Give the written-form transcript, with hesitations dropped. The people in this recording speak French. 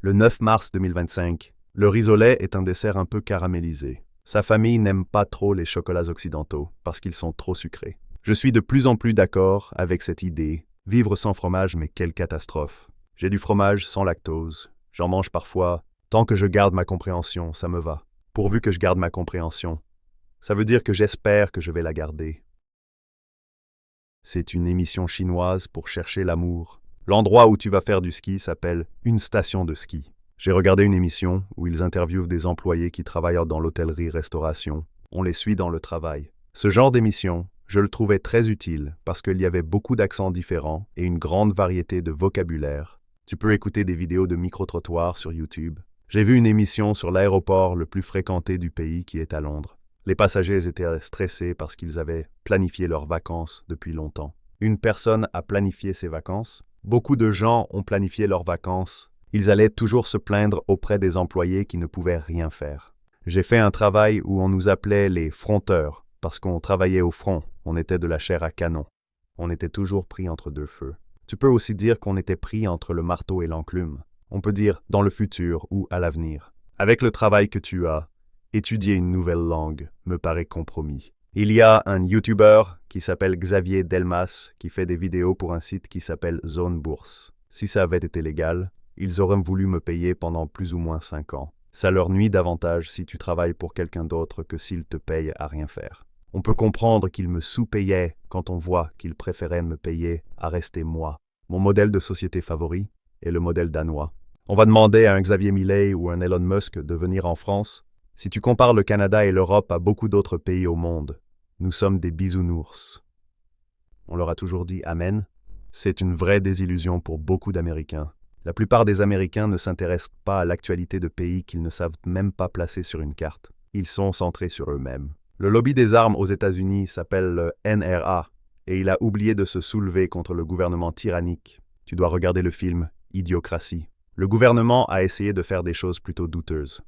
Le 9 mars 2025, le riz au lait est un dessert un peu caramélisé. Sa famille n'aime pas trop les chocolats occidentaux parce qu'ils sont trop sucrés. Je suis de plus en plus d'accord avec cette idée. Vivre sans fromage, mais quelle catastrophe. J'ai du fromage sans lactose. J'en mange parfois. Tant que je garde ma compréhension, ça me va. Pourvu que je garde ma compréhension. Ça veut dire que j'espère que je vais la garder. C'est une émission chinoise pour chercher l'amour. L'endroit où tu vas faire du ski s'appelle une station de ski. J'ai regardé une émission où ils interviewent des employés qui travaillent dans l'hôtellerie-restauration. On les suit dans le travail. Ce genre d'émission, je le trouvais très utile parce qu'il y avait beaucoup d'accents différents et une grande variété de vocabulaire. Tu peux écouter des vidéos de micro-trottoirs sur YouTube. J'ai vu une émission sur l'aéroport le plus fréquenté du pays qui est à Londres. Les passagers étaient stressés parce qu'ils avaient planifié leurs vacances depuis longtemps. Une personne a planifié ses vacances. Beaucoup de gens ont planifié leurs vacances. Ils allaient toujours se plaindre auprès des employés qui ne pouvaient rien faire. J'ai fait un travail où on nous appelait les fronteurs parce qu'on travaillait au front. On était de la chair à canon. On était toujours pris entre deux feux. Tu peux aussi dire qu'on était pris entre le marteau et l'enclume. On peut dire dans le futur ou à l'avenir. Avec le travail que tu as, étudier une nouvelle langue me paraît compromis. Il y a un YouTuber qui s'appelle Xavier Delmas qui fait des vidéos pour un site qui s'appelle Zone Bourse. Si ça avait été légal, ils auraient voulu me payer pendant plus ou moins 5 ans. Ça leur nuit davantage si tu travailles pour quelqu'un d'autre que s'ils te payent à rien faire. On peut comprendre qu'ils me sous-payaient quand on voit qu'ils préféraient me payer à rester moi. Mon modèle de société favori est le modèle danois. On va demander à un Xavier Millet ou un Elon Musk de venir en France. Si tu compares le Canada et l'Europe à beaucoup d'autres pays au monde, nous sommes des bisounours. On leur a toujours dit Amen. C'est une vraie désillusion pour beaucoup d'Américains. La plupart des Américains ne s'intéressent pas à l'actualité de pays qu'ils ne savent même pas placer sur une carte. Ils sont centrés sur eux-mêmes. Le lobby des armes aux États-Unis s'appelle le NRA et il a oublié de se soulever contre le gouvernement tyrannique. Tu dois regarder le film Idiocratie. Le gouvernement a essayé de faire des choses plutôt douteuses.